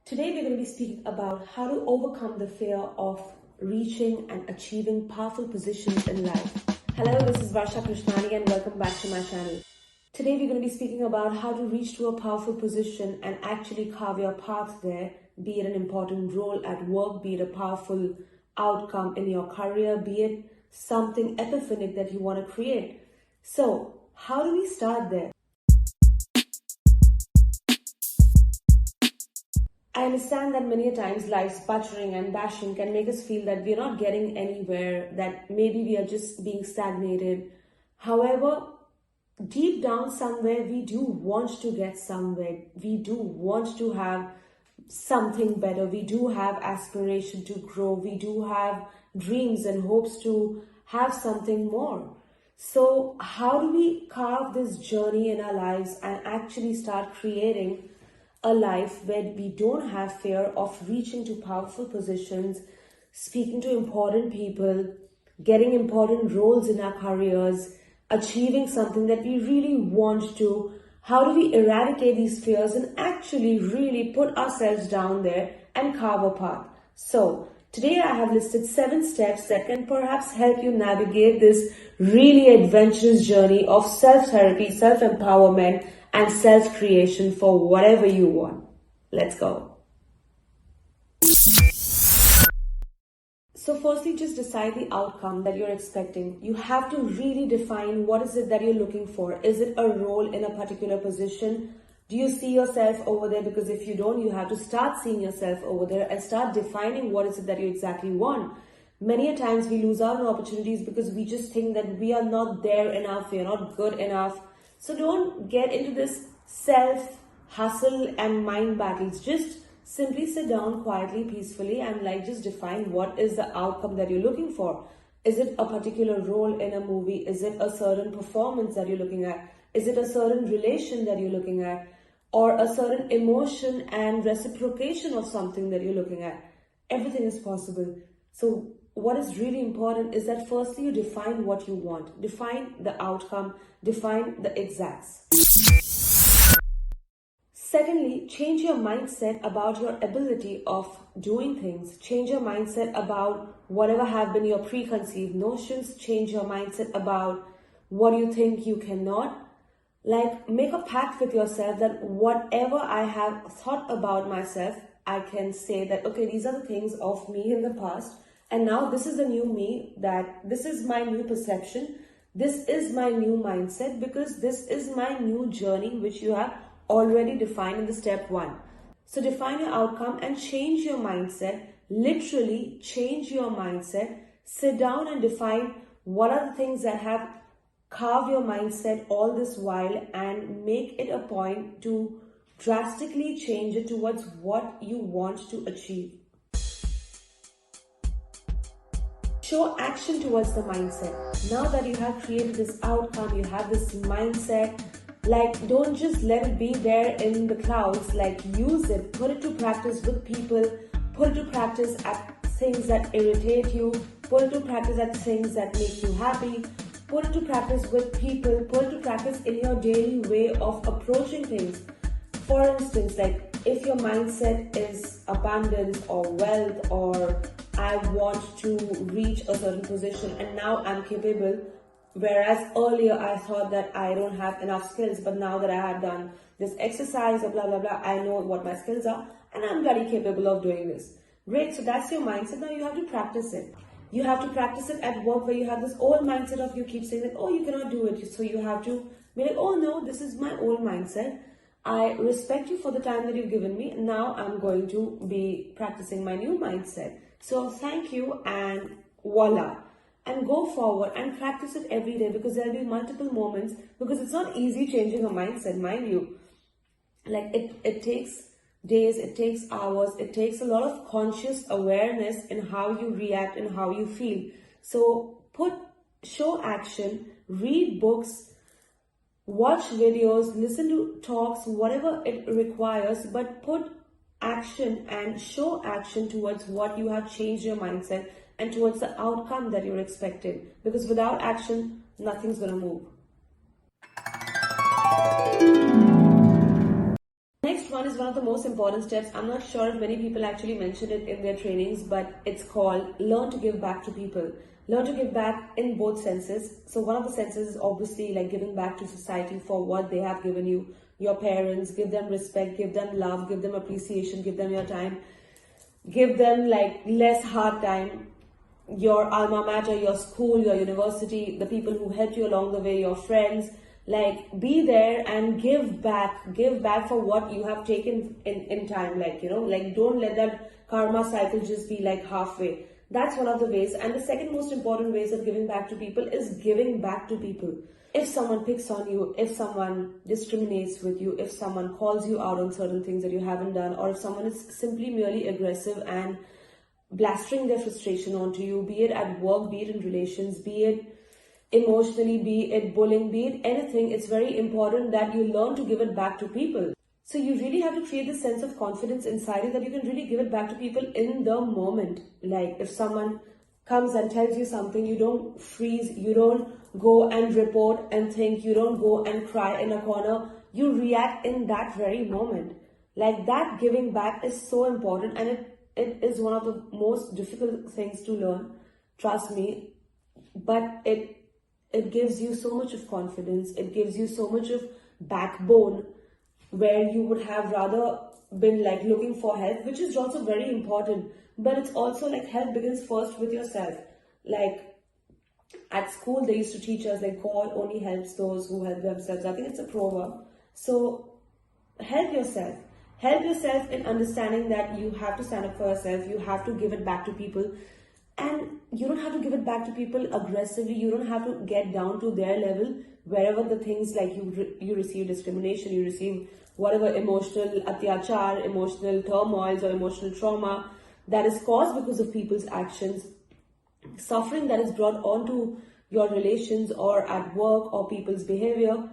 Today we're going to be speaking about how to overcome the fear of reaching and achieving powerful positions in life. Hello, this is Varsha Krishnani and welcome back to my channel. Today we're going to be speaking about how to reach to a powerful position and actually carve your path there, be it an important role at work, be it a powerful outcome in your career, be it something epiphanic that you want to create. So, how do we start there? I understand that many a times life's buttering and bashing can make us feel that we're not getting anywhere, that maybe we are just being stagnated. However, deep down somewhere, we do want to get somewhere. We do want to have something better. We do have aspiration to grow. We do have dreams and hopes to have something more. So how do we carve this journey in our lives and actually start creating a life where we don't have fear of reaching to powerful positions, speaking to important people, getting important roles in our careers, achieving something that we really want to? How do we eradicate these fears and actually really put ourselves down there and carve a path? So today I have listed 7 steps that can perhaps help you navigate this really adventurous journey of self-therapy, self-empowerment, and self-creation for whatever you want. Let's go. So firstly, just decide the outcome that you're expecting. You have to really define what is it that you're looking for. Is it a role in a particular position? Do you see yourself over there? Because if you don't, you have to start seeing yourself over there and start defining what is it that you exactly want. Many a times we lose out on opportunities because we just think that we are not there enough, we are not good enough. So don't get into this self-hustle and mind battles. Just simply sit down quietly, peacefully, and just define what is the outcome that you're looking for. Is it a particular role in a movie? Is it a certain performance that you're looking at? Is it a certain relation that you're looking at? Or a certain emotion and reciprocation of something that you're looking at? Everything is possible. So what is really important is that firstly you define what you want. Define the outcome. Define the exacts. Secondly, change your mindset about your ability of doing things. Change your mindset about whatever have been your preconceived notions. Change your mindset about what you think you cannot. Make a pact with yourself that whatever I have thought about myself, I can say that, okay, these are the things of me in the past. And now this is the new me, that this is my new perception. This is my new mindset because this is my new journey, which you have already defined in the step 1. So define your outcome and change your mindset. Literally change your mindset. Sit down and define what are the things that have carved your mindset all this while and make it a point to drastically change it towards what you want to achieve. Show action towards the mindset. Now that you have created this outcome, you have this mindset, don't just let it be there in the clouds, use it, put it to practice with people, put it to practice at things that irritate you, put it to practice at things that make you happy, put it to practice with people, put it to practice in your daily way of approaching things. For instance, if your mindset is abundance or wealth or I want to reach a certain position and now I'm capable, whereas earlier I thought that I don't have enough skills, but now that I have done this exercise or blah blah blah, I know what my skills are and I'm very capable of doing this. Great, so that's your mindset. Now you have to practice it. You have to practice it at work where you have this old mindset of you keep saying that, oh, you cannot do it. So you have to be like, oh no, this is my old mindset. I respect you for the time that you've given me. Now I'm going to be practicing my new mindset. So thank you and voila. And go forward and practice it every day because there'll be multiple moments, because it's not easy changing a mindset, mind you. It takes days, it takes hours, it takes a lot of conscious awareness in how you react and how you feel. So show action, read books, watch videos, listen to talks, whatever it requires, but put action and show action towards what you have changed your mindset and towards the outcome that you're expecting. Because without action, nothing's going to move. Next next one is one of the most important steps. I'm not sure if many people actually mention it in their trainings, but it's called learn to give back to people. Learn to give back in both senses. So one of the senses is obviously like giving back to society for what they have given you. Your parents, give them respect, give them love, give them appreciation, give them your time, give them like less hard time. Your alma mater, your school, your university, the people who helped you along the way, your friends, like be there and give back for what you have taken in time. Like, like don't let that karma cycle just be like halfway. That's one of the ways. And the second most important ways of giving back to people is giving back to people. If someone picks on you, if someone discriminates with you, if someone calls you out on certain things that you haven't done, or if someone is simply merely aggressive and blastering their frustration onto you, be it at work, be it in relations, be it emotionally, be it bullying, be it anything, it's very important that you learn to give it back to people. So you really have to create this sense of confidence inside you that you can really give it back to people in the moment. Like if someone comes and tells you something, you don't freeze, you don't go and report and think, you don't go and cry in a corner, you react in that very moment. Like that giving back is so important, and it is one of the most difficult things to learn, trust me, but it gives you so much of confidence, it gives you so much of backbone, where you would have rather been like looking for help, which is also very important, but it's also like help begins first with yourself. Like at school they used to teach us like God only helps those who help themselves. I think it's a proverb. So help yourself in understanding that you have to stand up for yourself, you have to give it back to people, and you don't have to give it back to people aggressively, you don't have to get down to their level. Wherever the things like you receive discrimination, you receive whatever emotional atyachar, emotional turmoils or emotional trauma that is caused because of people's actions, suffering that is brought onto your relations or at work or people's behavior,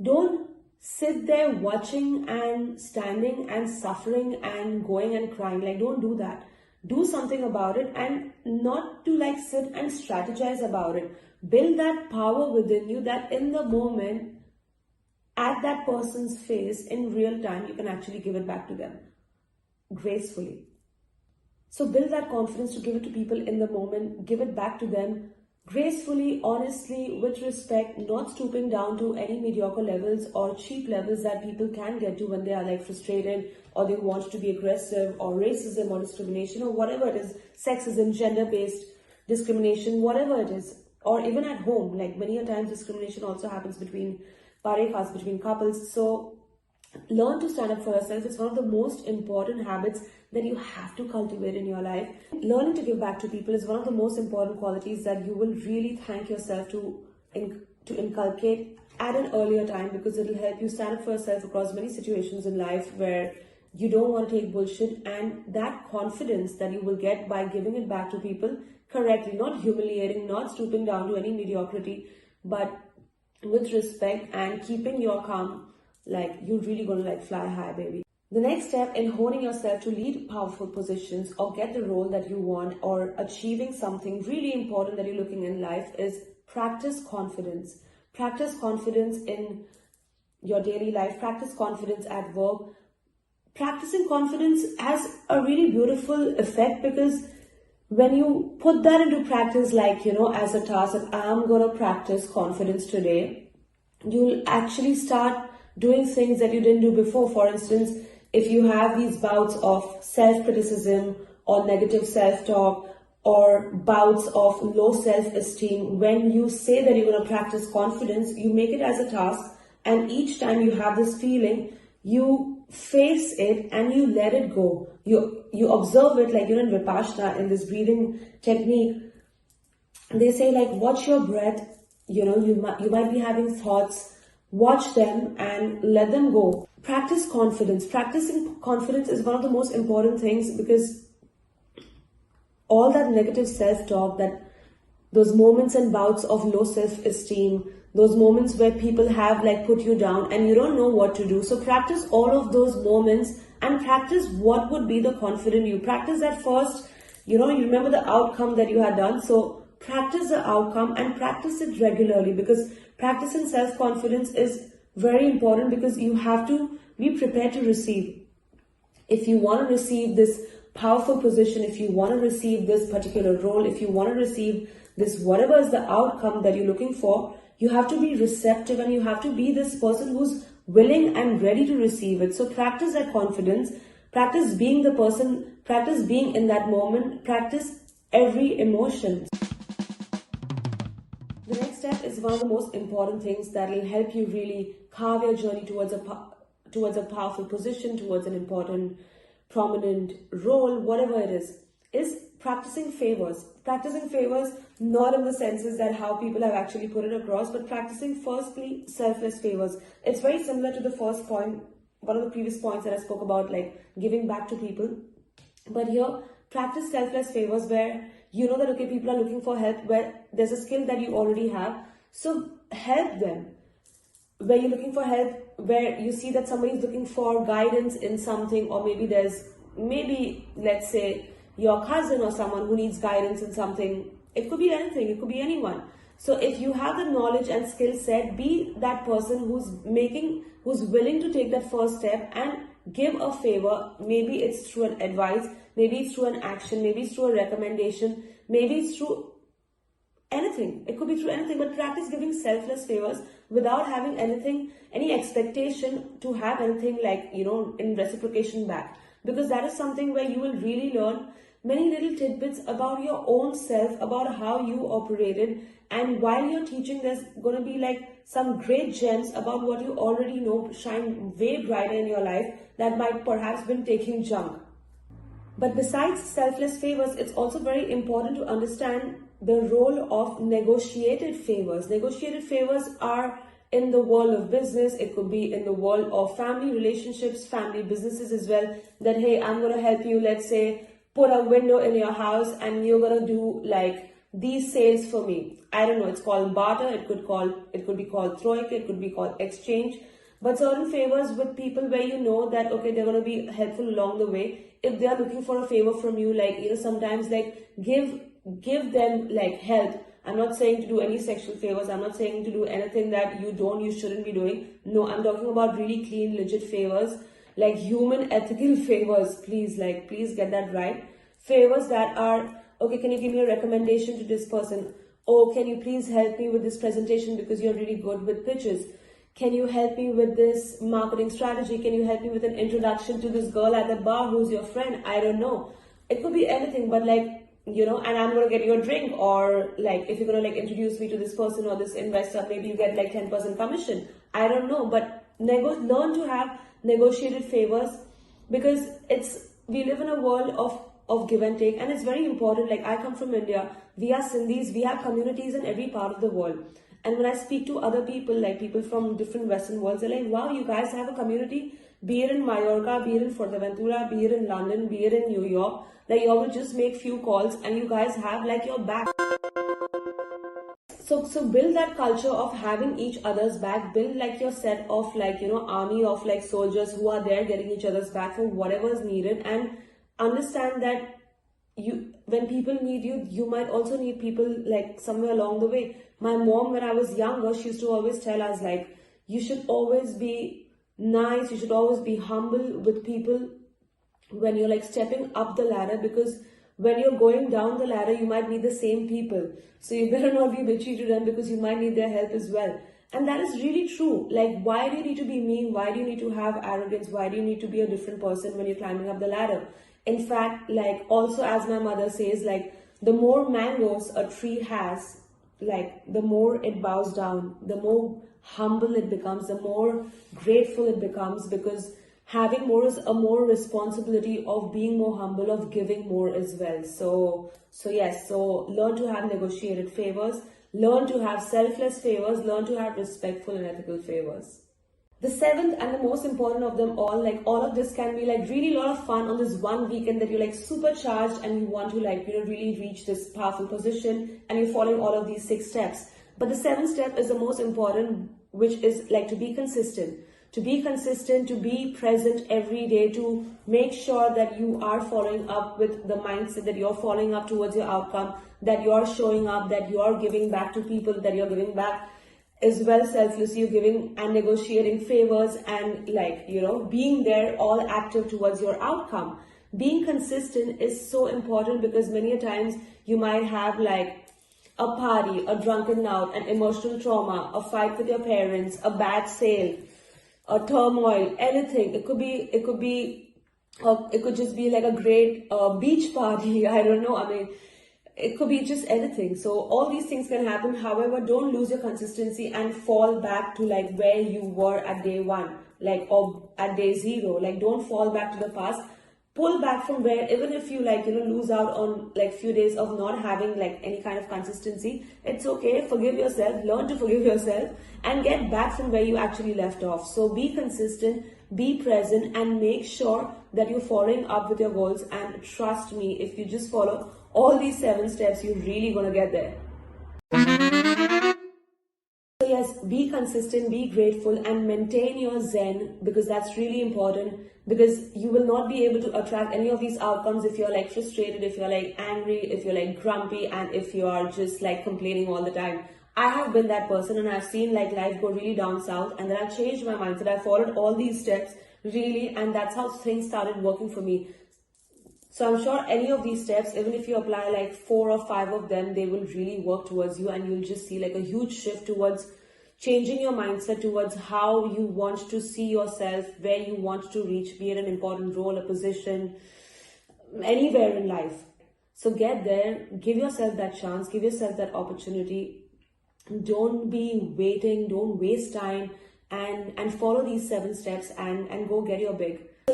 don't sit there watching and standing and suffering and going and crying. Like don't do that. Do something about it, and not to like sit and strategize about it. Build that power within you that in the moment, at that person's face in real time, you can actually give it back to them gracefully. So build that confidence to give it to people in the moment, give it back to them gracefully, honestly, with respect, not stooping down to any mediocre levels or cheap levels that people can get to when they are like frustrated or they want to be aggressive, or racism or discrimination or whatever it is, sexism, gender-based discrimination, whatever it is, or even at home. Like many a times discrimination also happens between parejas, between couples. So learn to stand up for yourself. It's one of the most important habits that you have to cultivate in your life. Learning to give back to people is one of the most important qualities that you will really thank yourself to inculcate at an earlier time, because it will help you stand up for yourself across many situations in life where you don't want to take bullshit. And that confidence that you will get by giving it back to people correctly, not humiliating, not stooping down to any mediocrity, but with respect and keeping your calm, like you're really going to like fly high, baby. The next step in honing yourself to lead powerful positions or get the role that you want or achieving something really important that you're looking in life is practice confidence. Practice confidence in your daily life. Practice confidence at work. Practicing confidence has a really beautiful effect, because when you put that into practice, like, as a task, that I'm going to practice confidence today, you'll actually start doing things that you didn't do before. For instance, if you have these bouts of self-criticism or negative self-talk or bouts of low self-esteem, when you say that you're going to practice confidence, you make it as a task, and each time you have this feeling, you face it and you let it go. You observe it, like, in Vipassana, in this breathing technique. They say, like, watch your breath. You might be having thoughts. Watch them and let them go. Practice confidence. Practicing confidence is one of the most important things, because all that negative self-talk, that those moments and bouts of low self-esteem, those moments where people have like put you down and you don't know what to do. So practice all of those moments and practice what would be the confident you. Practice that first, you remember the outcome that you had done. So practice the outcome and practice it regularly, because practicing self-confidence is very important, because you have to be prepared to receive. If you want to receive this powerful position, if you want to receive this particular role, if you want to receive this, whatever is the outcome that you're looking for, you have to be receptive and you have to be this person who's willing and ready to receive it. So practice that confidence, practice being the person, practice being in that moment, practice every emotion. The next step is one of the most important things that will help you really carve your journey towards a powerful position, towards an important, prominent role, whatever it is practicing favors. Practicing favors, not in the senses that how people have actually put it across, but practicing firstly selfless favors. It's very similar to the first point, one of the previous points that I spoke about, like giving back to people. But here, practice selfless favors where you know that, okay, people are looking for help, where there's a skill that you already have. So help them. Where you're looking for help, where you see that somebody's looking for guidance in something, or maybe let's say your cousin or someone who needs guidance in something. It could be anything, it could be anyone. So if you have the knowledge and skill set, be that person who's willing to take that first step and give a favor. Maybe it's through an advice, maybe it's through an action, maybe it's through a recommendation, maybe it's through anything. It could be through anything, but practice giving selfless favors without having any expectation to have anything like, in reciprocation back. Because that is something where you will really learn many little tidbits about your own self, about how you operated. And while you're teaching, there's going to be like some great gems about what you already know shine way brighter in your life that might perhaps been taking junk. But besides selfless favors, it's also very important to understand the role of negotiated favors. Negotiated favors are in the world of business. It could be in the world of family relationships, family businesses as well. That, hey, I'm going to help you, let's say, put a window in your house and you're going to do like these sales for me. I don't know, it's called barter, it could be called troika, it could be called exchange. But certain favors with people where you know that, okay, they're going to be helpful along the way. If they're looking for a favor from you, like, sometimes like give them like help. I'm not saying to do any sexual favors. I'm not saying to do anything that you shouldn't be doing. No, I'm talking about really clean, legit favors, like human ethical favors. Please get that right. Favors that are, okay, can you give me a recommendation to this person? Oh, can you please help me with this presentation because you're really good with pitches? Can you help me with this marketing strategy? Can you help me with an introduction to this girl at the bar who's your friend? I don't know. It could be anything, but like, and I'm going to get you a drink, or like if you're going to like introduce me to this person or this investor, maybe you get like 10% commission. I don't know, but learn to have negotiated favors, because we live in a world of give and take, and it's very important. Like, I come from India, we are Sindhis, we have communities in every part of the world. And when I speak to other people, like people from different Western worlds, they're like, wow, you guys have a community, be it in Mallorca, be it in Fuerteventura, be it in London, be it in New York. Like, you all will just make few calls and you guys have like your back. So build that culture of having each other's back. Build like your set of like, army of like soldiers who are there getting each other's back for whatever is needed. And understand that when people need you, you might also need people like somewhere along the way. My mom, when I was younger, she used to always tell us like, you should always be nice, you should always be humble with people when you're like stepping up the ladder, because when you're going down the ladder, you might need the same people. So you better not be bitchy to them, because you might need their help as well. And that is really true. Like, why do you need to be mean? Why do you need to have arrogance? Why do you need to be a different person when you're climbing up the ladder? In fact, like, also as my mother says, like, the more mangoes a tree has, like, the more it bows down, the more humble it becomes, the more grateful it becomes, because having more is a more responsibility of being more humble, of giving more as well. So learn to have negotiated favors, learn to have selfless favors, learn to have respectful and ethical favors. The seventh and the most important of them all, like, all of this can be like really a lot of fun on this one weekend that you're like supercharged and you want to like, really reach this powerful position, and you're following all of these 6 steps. But the 7th step is the most important, which is like to be consistent. To be consistent, to be present every day, to make sure that you are following up with the mindset, that you're following up towards your outcome, that you're showing up, that you're giving back to people, that you're giving back as well selfless, you giving and negotiating favors and being there all active towards your outcome. Being consistent is so important because many a times you might have like a party, a drunken night, an emotional trauma, a fight with your parents, a bad sale, a turmoil, anything. It could just be like a great beach party. I don't know. I mean, it could be just anything. So all these things can happen. However, don't lose your consistency and fall back to like where you were at day one, or at day zero. Like, don't fall back to the past. Pull back from where, even if you lose out on like few days of not having like any kind of consistency, it's okay. Forgive yourself, learn to forgive yourself, and get back from where you actually left off. So be consistent, be present, and make sure that you're following up with your goals. And trust me, if you just follow all these 7 steps, you're really gonna get there. So yes, be consistent, be grateful, and maintain your zen, because that's really important. Because you will not be able to attract any of these outcomes if you're like frustrated, if you're like angry, if you're like grumpy, and if you are just like complaining all the time. I have been that person, and I've seen like life go really down south, and then I've changed my mindset. I followed all these steps really, and that's how things started working for me. So I'm sure any of these steps, even if you apply like 4 or 5 of them, they will really work towards you, and you'll just see like a huge shift towards changing your mindset towards how you want to see yourself, where you want to reach, be it an important role, a position, anywhere in life. So get there, give yourself that chance, give yourself that opportunity. Don't be waiting, don't waste time, and follow these 7 steps and go get your big.